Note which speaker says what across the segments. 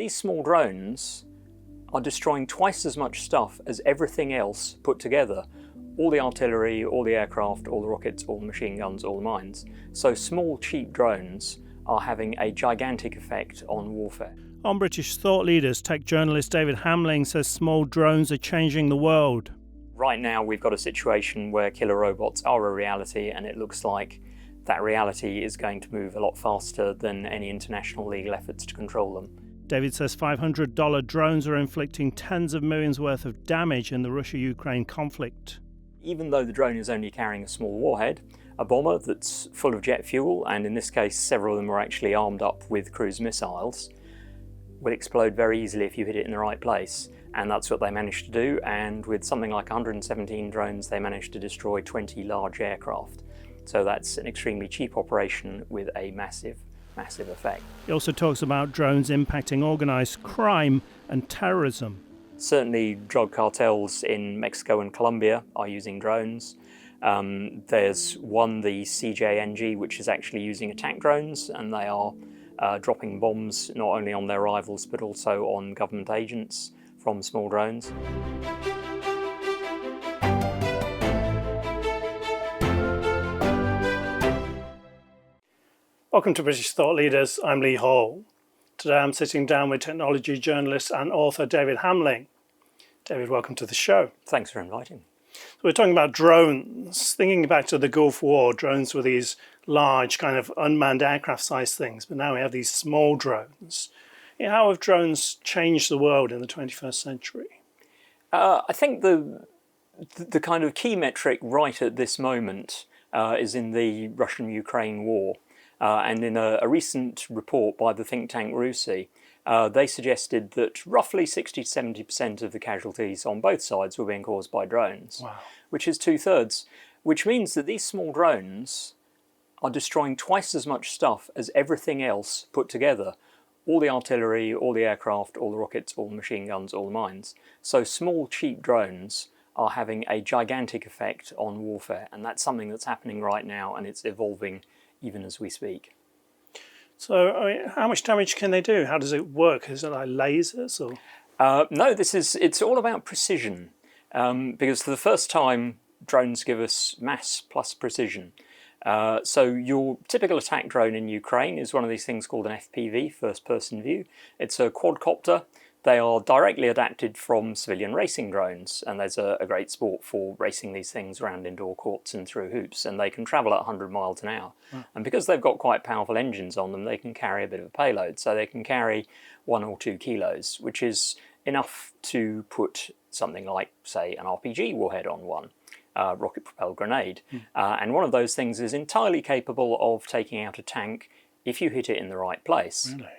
Speaker 1: these small drones are destroying twice as much stuff as everything else put together. All the artillery, all the aircraft, all the rockets, all the machine guns, all the mines. So small, cheap drones are having a gigantic effect on warfare.
Speaker 2: On British Thought Leaders, tech journalist David Hambling says small drones are changing the world.
Speaker 1: Right now we've got a situation where killer robots are a reality, and it looks like that reality is going to move a lot faster than any international legal efforts to control them.
Speaker 2: David says $500 drones are inflicting tens of millions worth of damage in the Russia-Ukraine conflict.
Speaker 1: Even though the drone is only carrying a small warhead, a bomber that's full of jet fuel, and in this case several of them are actually armed up with cruise missiles, will explode very easily if you hit it in the right place. And that's what they managed to do, and with something like 117 drones they managed to destroy 20 large aircraft. So that's an extremely cheap operation with a massive effect.
Speaker 2: He also talks about drones impacting organised crime and terrorism.
Speaker 1: Certainly drug cartels in Mexico and Colombia are using drones. There's one, the CJNG, which is actually using attack drones, and they are dropping bombs not only on their rivals but also on government agents from small drones.
Speaker 2: Welcome to British Thought Leaders. I'm Lee Hall. Today I'm sitting down with technology journalist and author David Hambling. David, welcome to the show.
Speaker 1: Thanks for inviting.
Speaker 2: So we're talking about drones. Thinking back to the Gulf War, drones were these large kind of unmanned aircraft sized things, but now we have these small drones. How have drones changed the world in the 21st century?
Speaker 1: I think the kind of key metric right at this moment is in the Russian-Ukraine war. And in a recent report by the think tank RUSI, they suggested that roughly 60 to 70% of the casualties on both sides were being caused by drones.
Speaker 2: Wow.
Speaker 1: Which is 2/3, which means that these small drones are destroying twice as much stuff as everything else put together. All the artillery, all the aircraft, all the rockets, all the machine guns, all the mines. So small, cheap drones are having a gigantic effect on warfare, and that's something that's happening right now, and it's evolving even as we speak.
Speaker 2: So, how much damage can they do? How does it work? Is it like lasers or?
Speaker 1: No, it's all about precision, because for the first time, drones give us mass plus precision. So your typical attack drone in Ukraine is one of these things called an FPV, first person view. It's a quadcopter. They are directly adapted from civilian racing drones, and there's a great sport for racing these things around indoor courts and through hoops, and they can travel at 100 miles an hour. Wow. And because they've got quite powerful engines on them, they can carry a bit of a payload. So they can carry 1 or 2 kilos, which is enough to put something like, say, an RPG warhead on one. Rocket-propelled grenade. And one of those things is entirely capable of taking out a tank if you hit it in the right place.
Speaker 2: Really?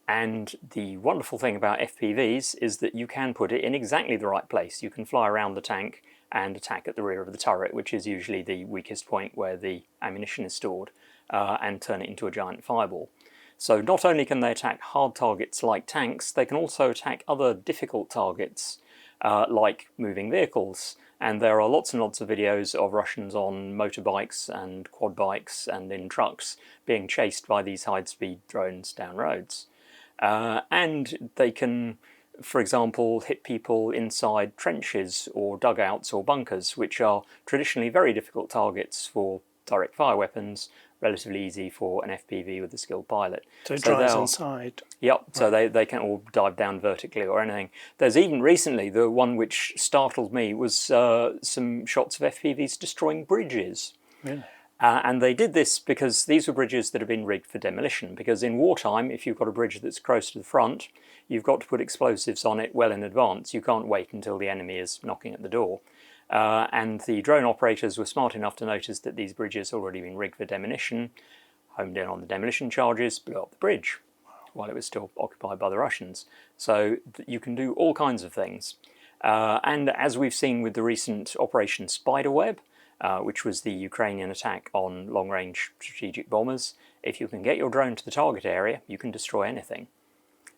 Speaker 1: And the wonderful thing about FPVs is that you can put it in exactly the right place. You can fly around the tank and attack at the rear of the turret, which is usually the weakest point where the ammunition is stored, and turn it into a giant fireball. So not only can they attack hard targets like tanks, they can also attack other difficult targets like moving vehicles. And there are lots and lots of videos of Russians on motorbikes and quad bikes and in trucks being chased by these high-speed drones down roads. And they can, for example, hit people inside trenches or dugouts or bunkers, which are traditionally very difficult targets for direct fire weapons, relatively easy for an FPV with a skilled pilot.
Speaker 2: So it drives inside?
Speaker 1: Yep, right. So they can all dive down vertically or anything. There's even recently, the one which startled me was some shots of FPVs destroying bridges.
Speaker 2: Really?
Speaker 1: And they did this because these were bridges that have been rigged for demolition, because in wartime, if you've got a bridge that's close to the front, you've got to put explosives on it well in advance. You can't wait until the enemy is knocking at the door. And the drone operators were smart enough to notice that these bridges had already been rigged for demolition, homed in on the demolition charges, blew up the bridge while it was still occupied by the Russians. So you can do all kinds of things. And as we've seen with the recent Operation Spiderweb, which was the Ukrainian attack on long-range strategic bombers, if you can get your drone to the target area, you can destroy anything.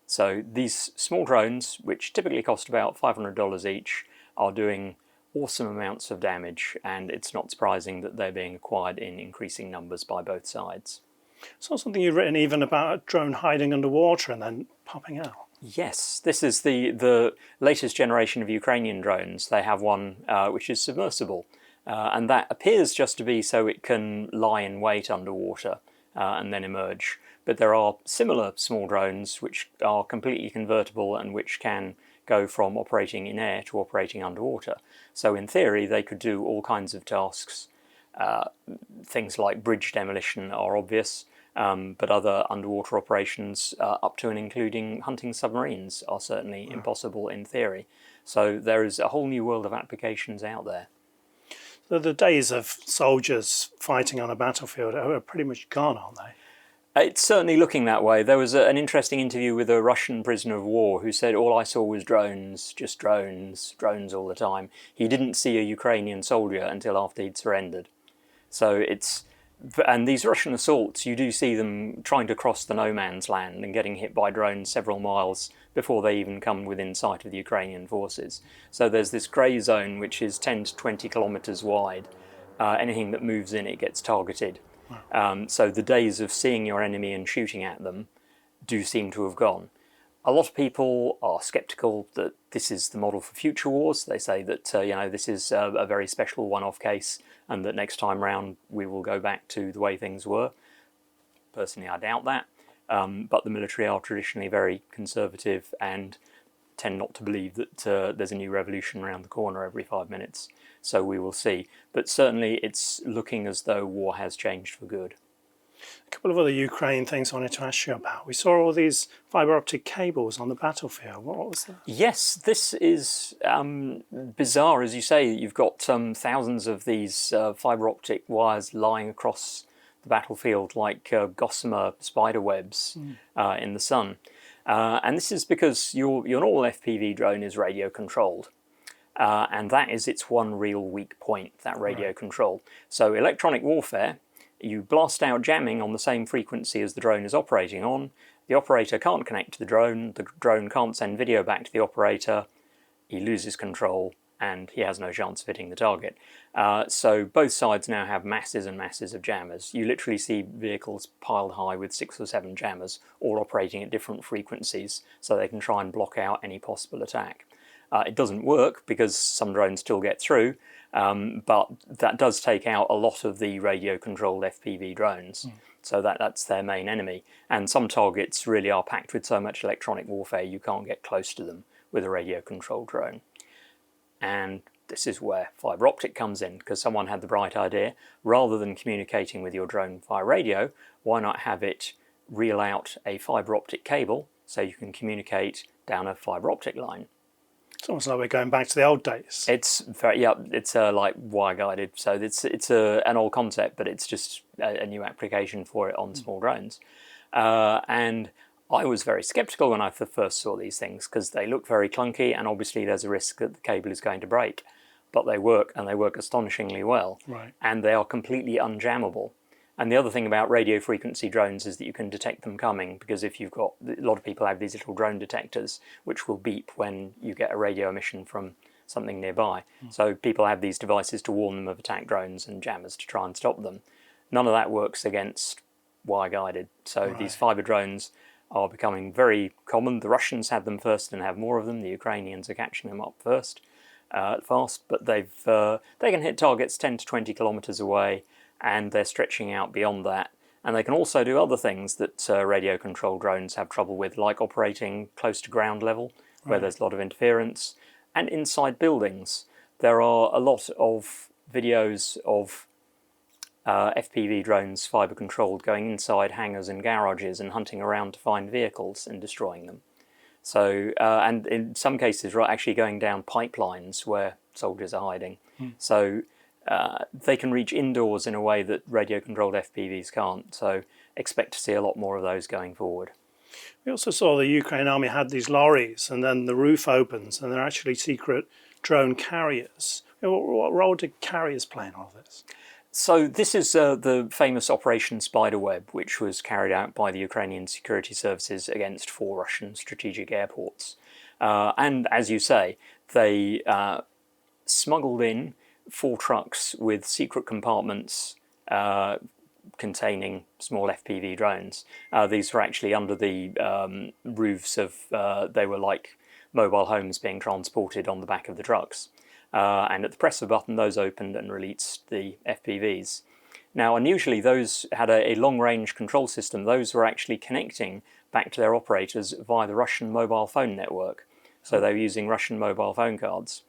Speaker 1: So these small drones, which typically cost about $500 each, are doing awesome amounts of damage, and it's not surprising that they're being acquired in increasing numbers by both sides.
Speaker 2: It's not something you've written even about a drone hiding underwater and then popping out.
Speaker 1: Yes, this is the latest generation of Ukrainian drones. They have one which is submersible, and that appears just to be so it can lie in wait underwater and then emerge. But there are similar small drones which are completely convertible and which can go from operating in air to operating underwater. So in theory, they could do all kinds of tasks. Things like bridge demolition are obvious, but other underwater operations up to and including hunting submarines are certainly impossible in theory. So there is a whole new world of applications out there.
Speaker 2: So the days of soldiers fighting on a battlefield are pretty much gone, aren't they?
Speaker 1: It's certainly looking that way. There was an interesting interview with a Russian prisoner of war who said all I saw was drones, just drones, drones all the time. He didn't see a Ukrainian soldier until after he'd surrendered. So and these Russian assaults, you do see them trying to cross the no man's land and getting hit by drones several miles before they even come within sight of the Ukrainian forces. So there's this grey zone which is 10 to 20 kilometres wide. Anything that moves in it gets targeted. So the days of seeing your enemy and shooting at them do seem to have gone. A lot of people are sceptical that this is the model for future wars. They say that this is a very special one-off case and that next time round we will go back to the way things were. Personally, I doubt that. But the military are traditionally very conservative and tend not to believe that there's a new revolution around the corner every 5 minutes. So we will see. But certainly it's looking as though war has changed for good.
Speaker 2: A couple of other Ukraine things I wanted to ask you about. We saw all these fibre optic cables on the battlefield. What was that?
Speaker 1: Yes, this is bizarre, as you say. You've got thousands of these fibre optic wires lying across the battlefield like gossamer spider webs in the sun. And this is because your normal FPV drone is radio controlled. And that is its one real weak point, that radio control. So electronic warfare, you blast out jamming on the same frequency as the drone is operating on. The operator can't connect to the drone can't send video back to the operator, he loses control, and he has no chance of hitting the target. So both sides now have masses and masses of jammers. You literally see vehicles piled high with 6 or 7 jammers, all operating at different frequencies, so they can try and block out any possible attack. It doesn't work because some drones still get through, but that does take out a lot of the radio-controlled FPV drones. So that's their main enemy. And some targets really are packed with so much electronic warfare you can't get close to them with a radio-controlled drone. And this is where fibre optic comes in, because someone had the bright idea, rather than communicating with your drone via radio, why not have it reel out a fibre optic cable so you can communicate down a fibre optic line.
Speaker 2: It's almost like we're going back to the old days.
Speaker 1: It's very, it's like wire guided, so it's an old concept, but it's just a new application for it on small drones. And I was very sceptical when I first saw these things because they look very clunky, and obviously there's a risk that the cable is going to break. But they work, and they work astonishingly well.
Speaker 2: Right.
Speaker 1: And they are completely unjammable. And the other thing about radio frequency drones is that you can detect them coming, because if you've got, a lot of people have these little drone detectors which will beep when you get a radio emission from something nearby. So people have these devices to warn them of attack drones and jammers to try and stop them. None of that works against wire guided. So these fiber drones are becoming very common. The Russians had them first and have more of them. The Ukrainians are catching them up fast, but they can hit targets 10 to 20 kilometers away, and they're stretching out beyond that. And they can also do other things that radio-controlled drones have trouble with, like operating close to ground level, where there's a lot of interference, and inside buildings. There are a lot of videos of FPV drones, fibre-controlled, going inside hangars and garages and hunting around to find vehicles and destroying them. So, and in some cases, actually going down pipelines where soldiers are hiding. So they can reach indoors in a way that radio-controlled FPVs can't. So expect to see a lot more of those going forward.
Speaker 2: We also saw the Ukraine army had these lorries, and then the roof opens, and they're actually secret drone carriers. What role did carriers play in all of this?
Speaker 1: So this is the famous Operation Spiderweb, which was carried out by the Ukrainian security services against 4 Russian strategic airports. And as you say, they smuggled in 4 trucks with secret compartments containing small FPV drones. These were actually under the roofs of, they were like mobile homes being transported on the back of the trucks. And at the press of a button, those opened and released the FPVs. Now, unusually, those had a long-range control system. Those were actually connecting back to their operators via the Russian mobile phone network. So they were using Russian mobile phone cards.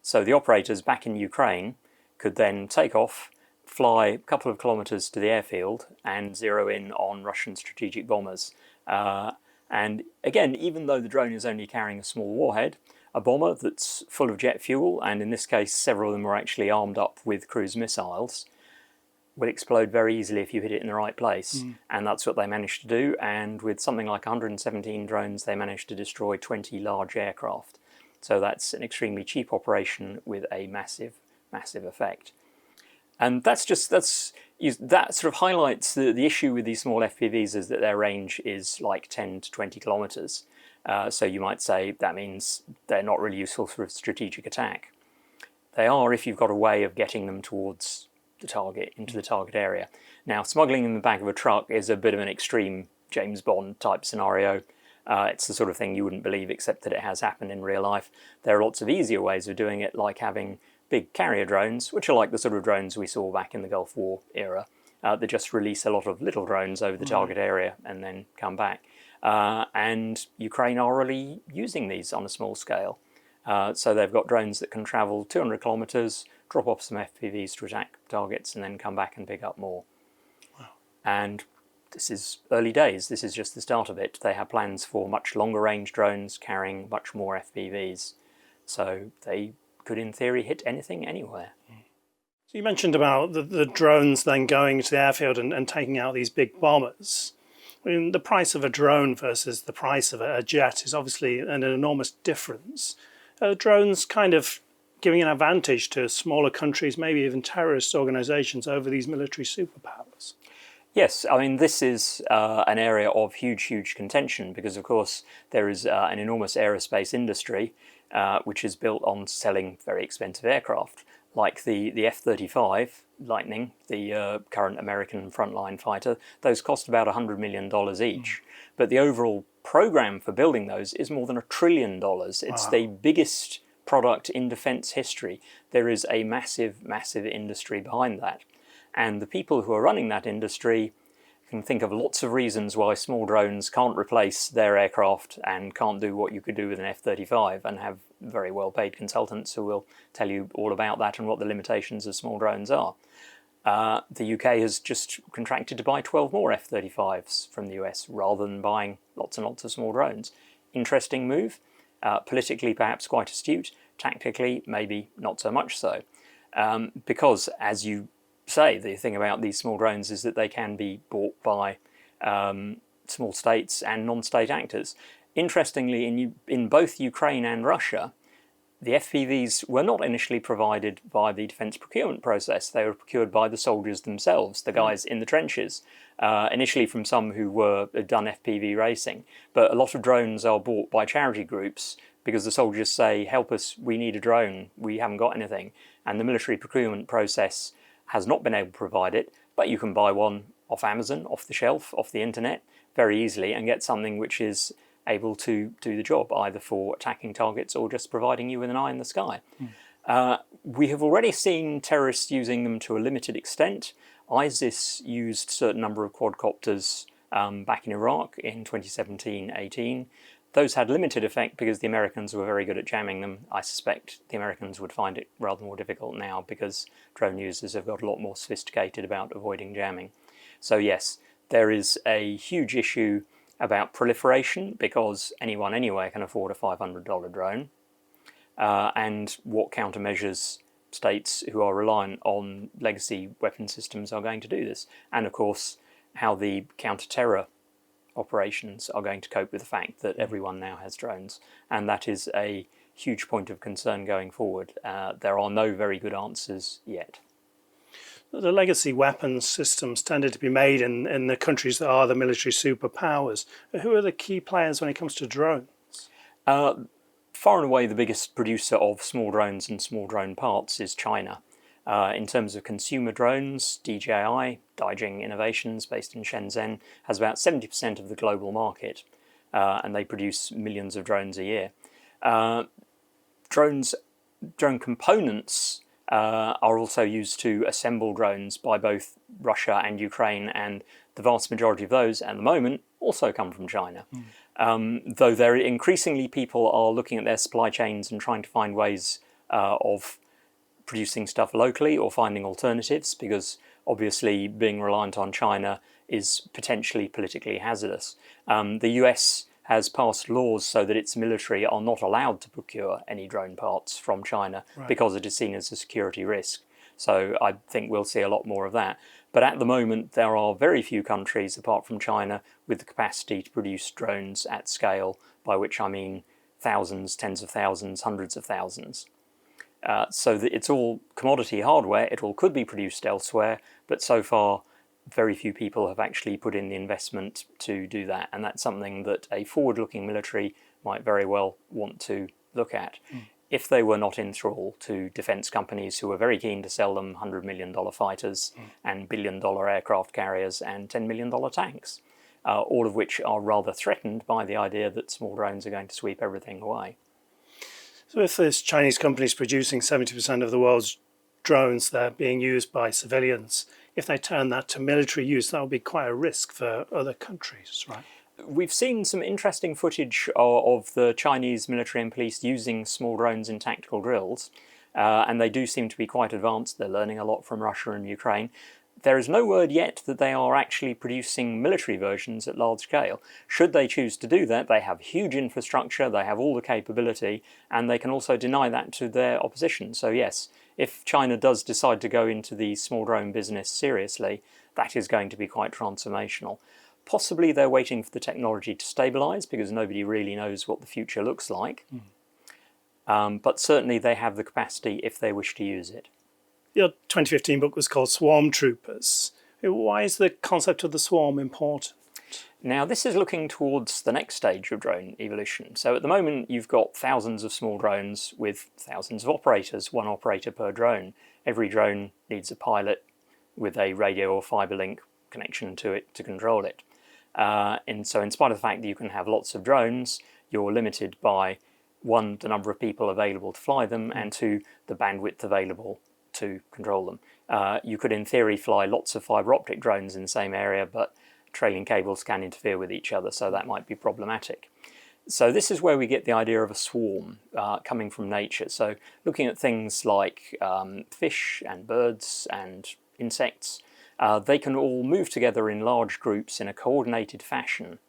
Speaker 1: So the operators back in Ukraine could then take off, fly a couple of kilometers to the airfield and zero in on Russian strategic bombers. And again, even though the drone is only carrying a small warhead, a bomber that's full of jet fuel, and in this case several of them were actually armed up with cruise missiles, will explode very easily if you hit it in the right place. And that's what they managed to do, and with something like 117 drones they managed to destroy 20 large aircraft. So that's an extremely cheap operation with a massive effect. And that sort of highlights the issue with these small FPVs, is that their range is like 10 to 20 kilometers. So you might say that means they're not really useful for a strategic attack. They are if you've got a way of getting them towards the target, into the target area. Now, smuggling in the back of a truck is a bit of an extreme James Bond type scenario. It's the sort of thing you wouldn't believe, except that it has happened in real life. There are lots of easier ways of doing it, like having big carrier drones, which are like the sort of drones we saw back in the Gulf War era. They just release a lot of little drones over the target area and then come back. And Ukraine are already using these on a small scale. So they've got drones that can travel 200 kilometers, drop off some FPVs to attack targets, and then come back and pick up more. Wow. And this is early days. This is just the start of it. They have plans for much longer range drones carrying much more FPVs. So they could, in theory, hit anything, anywhere.
Speaker 2: So you mentioned about the drones then going to the airfield and taking out these big bombers. I mean, the price of a drone versus the price of a jet is obviously an enormous difference. Are drones kind of giving an advantage to smaller countries, maybe even terrorist organizations, over these military superpowers?
Speaker 1: Yes, I mean, this is an area of huge contention, because, of course, there is an enormous aerospace industry which is built on selling very expensive aircraft, like the F-35 Lightning, the current American frontline fighter. Those cost about $100 million each. But the overall program for building those is more than $1 trillion. It's the biggest product in defense history. There is a massive industry behind that. And the people who are running that industry can think of lots of reasons why small drones can't replace their aircraft and can't do what you could do with an F-35, and have very well-paid consultants who will tell you all about that and what the limitations of small drones are. The UK has just contracted to buy 12 more F-35s from the US, rather than buying lots and lots of small drones. Interesting move. Politically perhaps quite astute, tactically maybe not so much so. Because, as you say, the thing about these small drones is that they can be bought by small states and non-state actors. Interestingly, in both Ukraine and Russia, the FPVs were not initially provided by the defence procurement process. They were procured by the soldiers themselves, the guys in the trenches, initially from some who had done FPV racing. But a lot of drones are bought by charity groups because the soldiers say, help us, we need a drone, we haven't got anything. And the military procurement process has not been able to provide it, but you can buy one off Amazon, off the shelf, off the internet, very easily, and get something which is able to do the job, either for attacking targets or just providing you with an eye in the sky. We have already seen terrorists using them to a limited extent. ISIS used a certain number of quadcopters back in Iraq in 2017-18. Those had limited effect because the Americans were very good at jamming them. I suspect the Americans would find it rather more difficult now, because drone users have got a lot more sophisticated about avoiding jamming. So yes, there is a huge issue about proliferation, because anyone anywhere can afford a $500 drone, and what countermeasures states who are reliant on legacy weapon systems are going to do this, and of course how the counter-terror operations are going to cope with the fact that everyone now has drones, and that is a huge point of concern going forward. There are no very good answers yet.
Speaker 2: The legacy weapons systems tended to be made in the countries that are the military superpowers. Who are the key players when it comes to drones?
Speaker 1: Far and away the biggest producer of small drones and small drone parts is China. In terms of consumer drones, DJI, Daijing Innovations, based in Shenzhen, has about 70% of the global market, and they produce millions of drones a year. Drone components are also used to assemble drones by both Russia and Ukraine, and the vast majority of those at the moment also come from China. Though there increasingly people are looking at their supply chains and trying to find ways of producing stuff locally or finding alternatives, because obviously being reliant on China is potentially politically hazardous. The US has passed laws so that its military are not allowed to procure any drone parts from China, right, because it is seen as a security risk. So I think we'll see a lot more of that. But at the moment, there are very few countries, apart from China, with the capacity to produce drones at scale, by which I mean thousands, tens of thousands, hundreds of thousands. So that it's all commodity hardware. It all could be produced elsewhere, but so far very few people have actually put in the investment to do that, and that's something that a forward-looking military might very well want to look at if they were not in thrall to defence companies who are very keen to sell them $100 million fighters and $1 billion aircraft carriers and $10 million tanks, all of which are rather threatened by the idea that small drones are going to sweep everything away.
Speaker 2: So if this Chinese company is producing 70% of the world's drones that are being used by civilians, if they turn that to military use, that would be quite a risk for other countries, right?
Speaker 1: We've seen some interesting footage of the Chinese military and police using small drones in tactical drills, and they do seem to be quite advanced. They're learning a lot from Russia and Ukraine. There is no word yet that they are actually producing military versions at large scale. Should they choose to do that, they have huge infrastructure, they have all the capability, and they can also deny that to their opposition. So yes, if China does decide to go into the small drone business seriously, that is going to be quite transformational. Possibly they're waiting for the technology to stabilise, because nobody really knows what the future looks like. But certainly they have the capacity if they wish to use it.
Speaker 2: Your 2015 book was called Swarm Troopers. Why is the concept of the swarm important?
Speaker 1: Now, this is looking towards the next stage of drone evolution. So at the moment, you've got thousands of small drones with thousands of operators, one operator per drone. Every drone needs a pilot with a radio or fibre link connection to it to control it. And so in spite of the fact that you can have lots of drones, you're limited by, one, the number of people available to fly them, and two, the bandwidth available to control them. You could, in theory, fly lots of fibre optic drones in the same area, but trailing cables can interfere with each other, so that might be problematic. So this is where we get the idea of a swarm coming from nature. So looking at things like fish and birds and insects, they can all move together in large groups in a coordinated fashion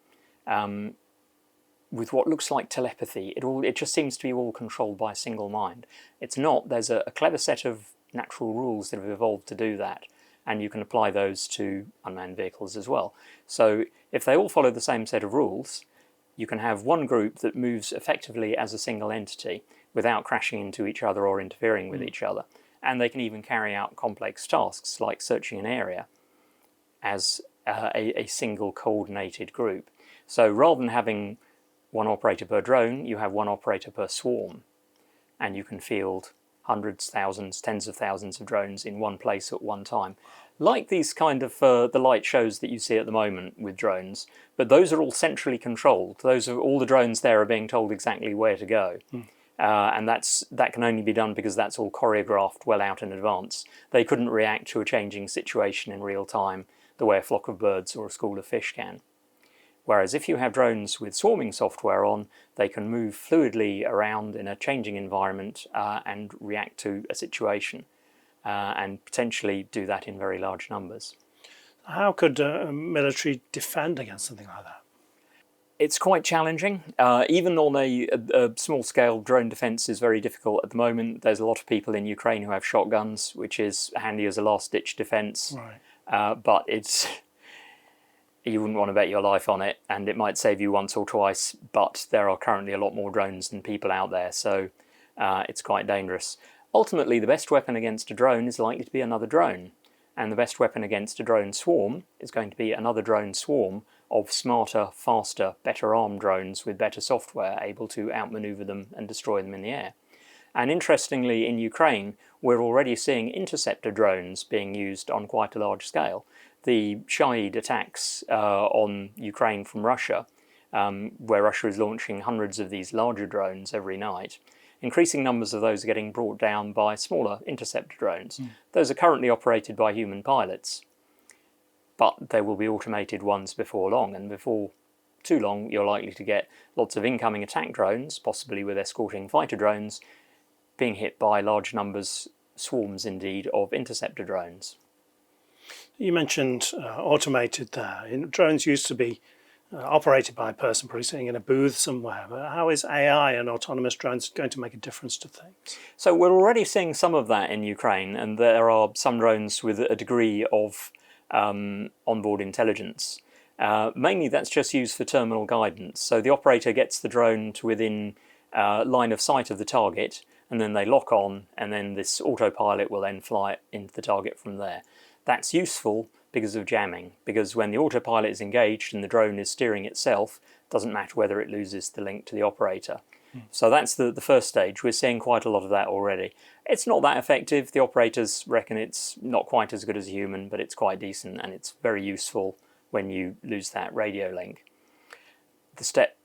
Speaker 1: with what looks like telepathy. It just seems to be all controlled by a single mind. It's not. There's a clever set of natural rules that have evolved to do that, and you can apply those to unmanned vehicles as well. So if they all follow the same set of rules, you can have one group that moves effectively as a single entity without crashing into each other or interfering with each other. And they can even carry out complex tasks like searching an area as a single coordinated group. So rather than having one operator per drone, you have one operator per swarm, and you can field hundreds, thousands, tens of thousands of drones in one place at one time. Like these kind of the light shows that you see at the moment with drones, but those are all centrally controlled. Those are all the drones there are being told exactly where to go. And that can only be done because that's all choreographed well out in advance. They couldn't react to a changing situation in real time the way a flock of birds or a school of fish can. Whereas if you have drones with swarming software on, they can move fluidly around in a changing environment and react to a situation, and potentially do that in very large numbers.
Speaker 2: How could a military defend against something like that?
Speaker 1: It's quite challenging. Even on a small-scale drone defence is very difficult at the moment. There's a lot of people in Ukraine who have shotguns, which is handy as a last-ditch defence.
Speaker 2: Right.
Speaker 1: But you wouldn't want to bet your life on it, and it might save you once or twice, but there are currently a lot more drones than people out there, so it's quite dangerous. Ultimately, the best weapon against a drone is likely to be another drone, and the best weapon against a drone swarm is going to be another drone swarm of smarter, faster, better armed drones with better software able to outmaneuver them and destroy them in the air. And interestingly, in Ukraine, we're already seeing interceptor drones being used on quite a large scale. The Shahid attacks on Ukraine from Russia, where Russia is launching hundreds of these larger drones every night, increasing numbers of those are getting brought down by smaller interceptor drones. Those are currently operated by human pilots, but there will be automated ones before long, and before too long you're likely to get lots of incoming attack drones, possibly with escorting fighter drones, being hit by large numbers, swarms indeed, of interceptor drones.
Speaker 2: You mentioned automated there. Drones used to be operated by a person probably sitting in a booth somewhere. But how is AI and autonomous drones going to make a difference to things?
Speaker 1: So we're already seeing some of that in Ukraine, and there are some drones with a degree of onboard intelligence. Mainly that's just used for terminal guidance. So the operator gets the drone to within line of sight of the target, and then they lock on, and then this autopilot will then fly it into the target from there. That's useful because of jamming, because when the autopilot is engaged and the drone is steering itself, it doesn't matter whether it loses the link to the operator. So that's the first stage. We're seeing quite a lot of that already. It's not that effective. The operators reckon it's not quite as good as a human, but it's quite decent, and it's very useful when you lose that radio link. The step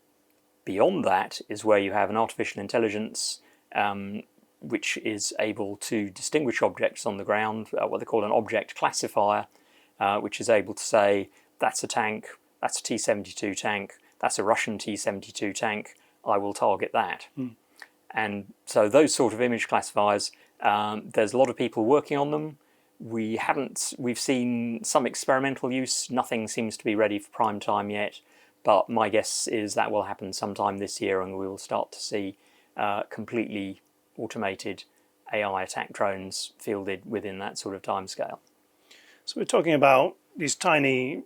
Speaker 1: beyond that is where you have an artificial intelligence which is able to distinguish objects on the ground, what they call an object classifier, which is able to say, that's a tank, that's a T-72 tank, that's a Russian T-72 tank, I will target that. And so those sort of image classifiers, there's a lot of people working on them. We've seen some experimental use, nothing seems to be ready for prime time yet, but my guess is that will happen sometime this year, and we will start to see completely automated AI attack drones fielded within that sort of timescale.
Speaker 2: So we're talking about these tiny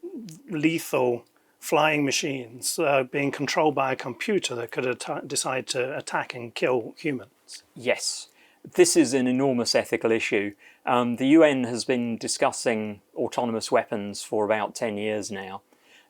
Speaker 2: lethal flying machines being controlled by a computer that could decide to attack and kill humans.
Speaker 1: Yes, this is an enormous ethical issue. The UN has been discussing autonomous weapons for about 10 years now,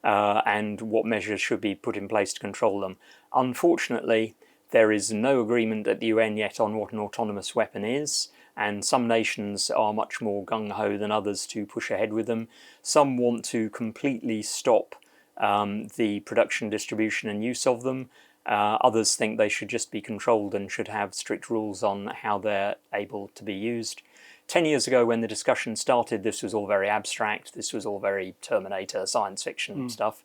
Speaker 1: and what measures should be put in place to control them. Unfortunately, there is no agreement at the UN yet on what an autonomous weapon is, and some nations are much more gung-ho than others to push ahead with them. Some want to completely stop the production, distribution and use of them. Others think they should just be controlled and should have strict rules on how they're able to be used. 10 years ago when the discussion started, this was all very abstract, this was all very Terminator, science fiction stuff.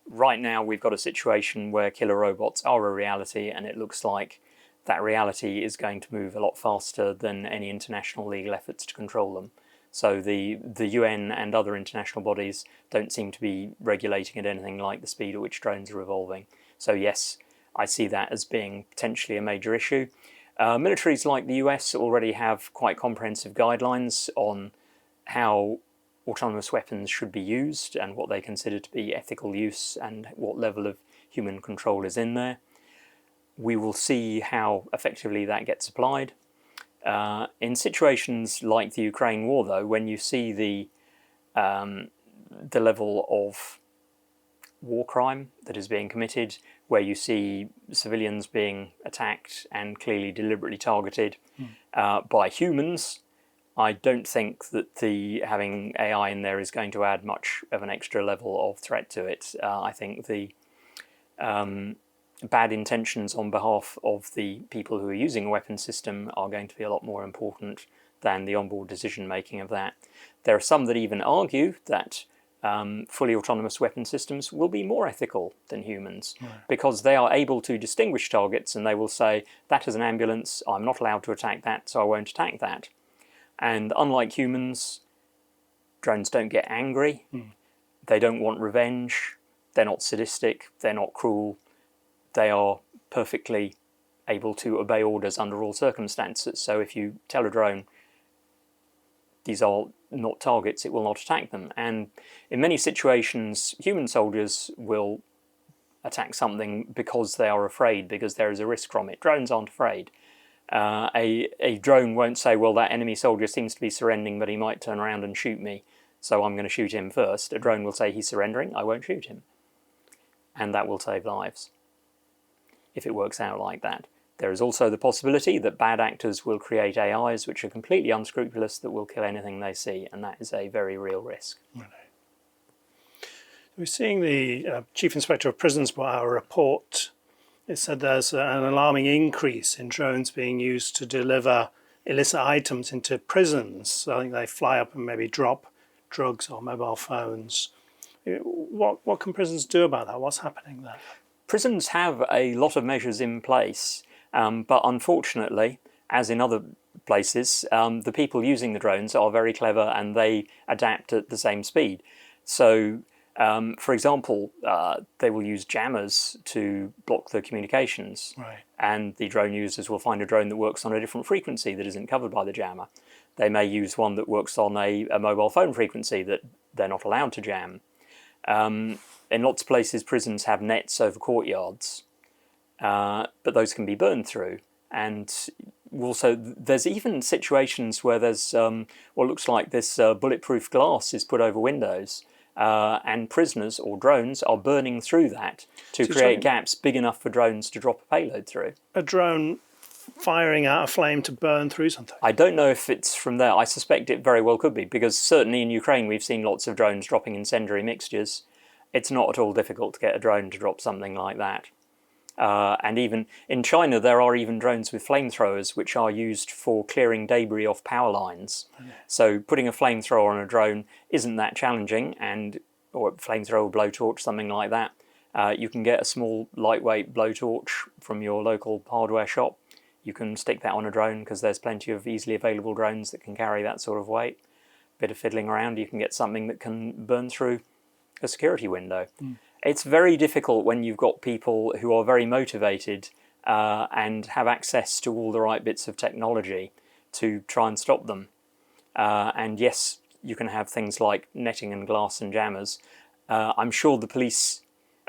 Speaker 1: Right now we've got a situation where killer robots are a reality, and it looks like that reality is going to move a lot faster than any international legal efforts to control them. So the UN and other international bodies don't seem to be regulating at anything like the speed at which drones are evolving. So yes, I see that as being potentially a major issue. Militaries like the US already have quite comprehensive guidelines on how autonomous weapons should be used and what they consider to be ethical use and what level of human control is in there. We will see how effectively that gets applied. In situations like the Ukraine war, though, when you see the level of war crime that is being committed, where you see civilians being attacked and clearly deliberately targeted by humans, I don't think that having AI in there is going to add much of an extra level of threat to it. I think the bad intentions on behalf of the people who are using a weapon system are going to be a lot more important than the onboard decision making of that. There are some that even argue that fully autonomous weapon systems will be more ethical than humans, because they are able to distinguish targets, and they will say, that is an ambulance, I'm not allowed to attack that, so I won't attack that. And unlike humans, drones don't get angry, they don't want revenge, they're not sadistic, they're not cruel, they are perfectly able to obey orders under all circumstances. So if you tell a drone these are not targets, it will not attack them. And in many situations, human soldiers will attack something because they are afraid, because there is a risk from it. Drones aren't afraid. A drone won't say, well, that enemy soldier seems to be surrendering, but he might turn around and shoot me, so I'm going to shoot him first. A drone will say, he's surrendering, I won't shoot him. And that will save lives, if it works out like that. There is also the possibility that bad actors will create AIs which are completely unscrupulous that will kill anything they see, and that is a very real risk.
Speaker 2: Right. We're seeing the Chief Inspector of Prisons put out a report. It said there's an alarming increase in drones being used to deliver illicit items into prisons. So I think they fly up and maybe drop drugs or mobile phones. What can prisons do about that? What's happening there?
Speaker 1: Prisons have a lot of measures in place, but unfortunately, as in other places, the people using the drones are very clever and they adapt at the same speed. So, for example, they will use jammers to block the communications,
Speaker 2: Right.
Speaker 1: and the drone users will find a drone that works on a different frequency that isn't covered by the jammer. They may use one that works on a mobile phone frequency that they're not allowed to jam. In lots of places, prisons have nets over courtyards, but those can be burned through. And also, there's even situations where there's what looks like this bulletproof glass is put over windows, and prisoners or drones are burning through that to create gaps big enough for drones to drop a payload through.
Speaker 2: A drone firing out a flame to burn through something?
Speaker 1: I don't know if it's from there. I suspect it very well could be, because certainly in Ukraine we've seen lots of drones dropping incendiary mixtures. It's not at all difficult to get a drone to drop something like that. And even in China, there are even drones with flamethrowers which are used for clearing debris off power lines. Okay. So putting a flamethrower on a drone isn't that challenging, or a flamethrower, blowtorch, something like that. You can get a small, lightweight blowtorch from your local hardware shop. You can stick that on a drone because there's plenty of easily available drones that can carry that sort of weight. Bit of fiddling around, you can get something that can burn through a security window. It's very difficult when you've got people who are very motivated and have access to all the right bits of technology to try and stop them. And yes, you can have things like netting and glass and jammers. I'm sure the police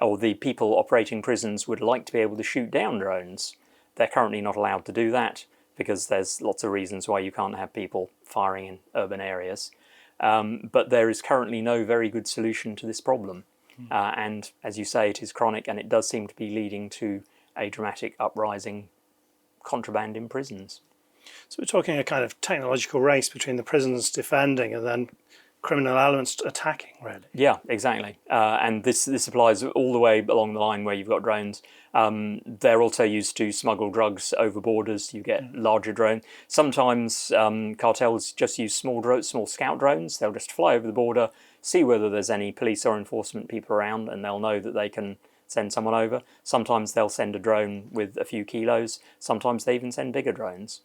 Speaker 1: or the people operating prisons would like to be able to shoot down drones. They're currently not allowed to do that because there's lots of reasons why you can't have people firing in urban areas. But there is currently no very good solution to this problem. And as you say, it is chronic, and it does seem to be leading to a dramatic uprising contraband in prisons.
Speaker 2: So we're talking a kind of technological race between the prisons defending and then criminal elements attacking, really.
Speaker 1: Yeah, exactly. And this applies all the way along the line where you've got drones. They're also used to smuggle drugs over borders. You get larger drones. Sometimes cartels just use small scout drones. They'll just fly over the border, see whether there's any police or enforcement people around, and they'll know that they can send someone over. Sometimes they'll send a drone with a few kilos. Sometimes they even send bigger drones.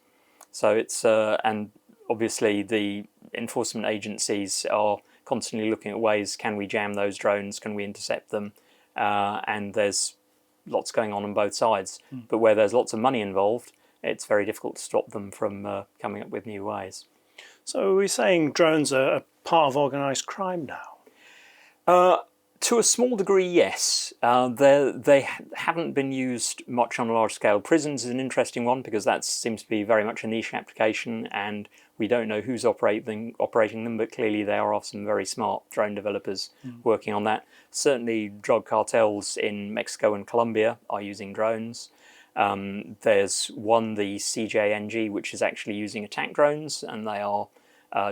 Speaker 1: So it's and obviously the enforcement agencies are constantly looking at ways, can we jam those drones, can we intercept them, and there's lots going on both sides. But where there's lots of money involved, it's very difficult to stop them from coming up with new ways.
Speaker 2: So are we saying drones are a part of organised crime now?
Speaker 1: To a small degree, yes. They haven't been used much on a large scale. Prisons is an interesting one because that seems to be very much a niche application, and we don't know who's operating them, but clearly there are some very smart drone developers working on that. Certainly drug cartels in Mexico and Colombia are using drones. There's one, the CJNG, which is actually using attack drones, and they are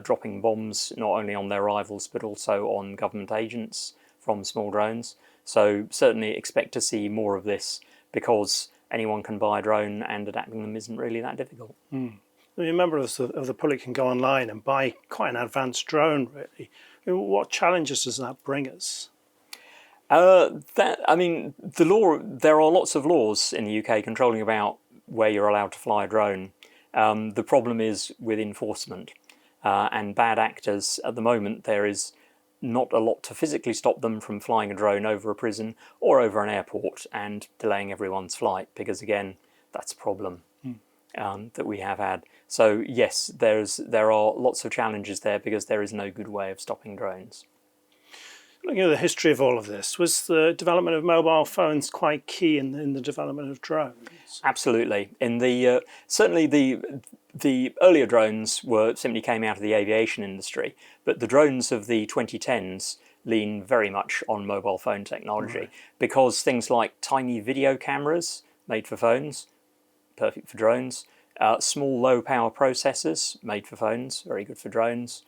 Speaker 1: dropping bombs not only on their rivals but also on government agents from small drones. So certainly expect to see more of this because anyone can buy a drone and adapting them isn't really that difficult.
Speaker 2: I mean, members of the public can go online and buy quite an advanced drone, really. I mean, what challenges does that bring us?
Speaker 1: There are lots of laws in the UK controlling about where you're allowed to fly a drone. The problem is with enforcement and bad actors. At the moment, there is not a lot to physically stop them from flying a drone over a prison or over an airport and delaying everyone's flight, because again, that's a problem that we have had. So yes, there are lots of challenges there because there is no good way of stopping drones.
Speaker 2: Looking at the history of all of this, was the development of mobile phones quite key in the development of drones?
Speaker 1: Absolutely. In the certainly the earlier drones simply came out of the aviation industry, but the drones of the 2010s lean very much on mobile phone technology because things like tiny video cameras made for phones, perfect for drones. Small low power processors made for phones, very good for drones.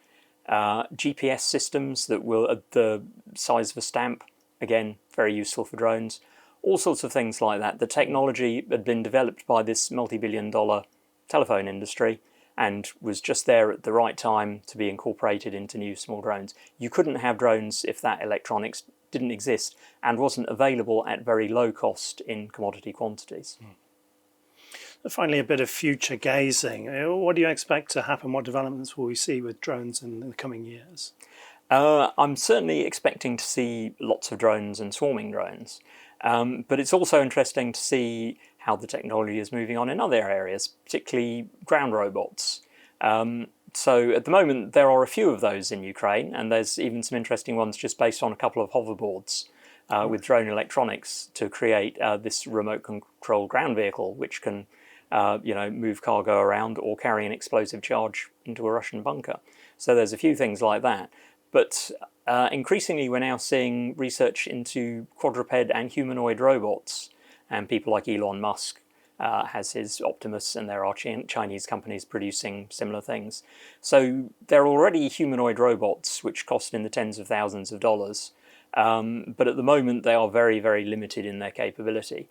Speaker 1: GPS systems that will at the size of a stamp, again very useful for drones. All sorts of things like that. The technology had been developed by this multi-billion-dollar telephone industry and was just there at the right time to be incorporated into new small drones. You couldn't have drones if that electronics didn't exist and wasn't available at very low cost in commodity quantities.
Speaker 2: Finally, a bit of future gazing. What do you expect to happen? What developments will we see with drones in the coming years?
Speaker 1: I'm certainly expecting to see lots of drones and swarming drones. But it's also interesting to see how the technology is moving on in other areas, particularly ground robots. So at the moment there are a few of those in Ukraine, and there's even some interesting ones just based on a couple of hoverboards with drone electronics to create this remote control ground vehicle which can move cargo around or carry an explosive charge into a Russian bunker. So there's a few things like that. But increasingly we're now seeing research into quadruped and humanoid robots, and people like Elon Musk has his Optimus, and there are Chinese companies producing similar things. So there are already humanoid robots which cost in the tens of thousands of dollars, but at the moment they are very, very limited in their capability.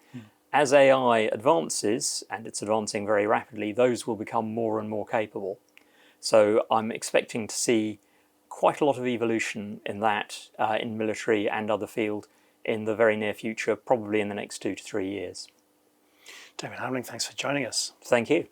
Speaker 1: As AI advances, and it's advancing very rapidly, those will become more and more capable. So I'm expecting to see quite a lot of evolution in that, in military and other field, in the very near future, probably in the next 2 to 3 years.
Speaker 2: David Hambling, thanks for joining us.
Speaker 1: Thank you.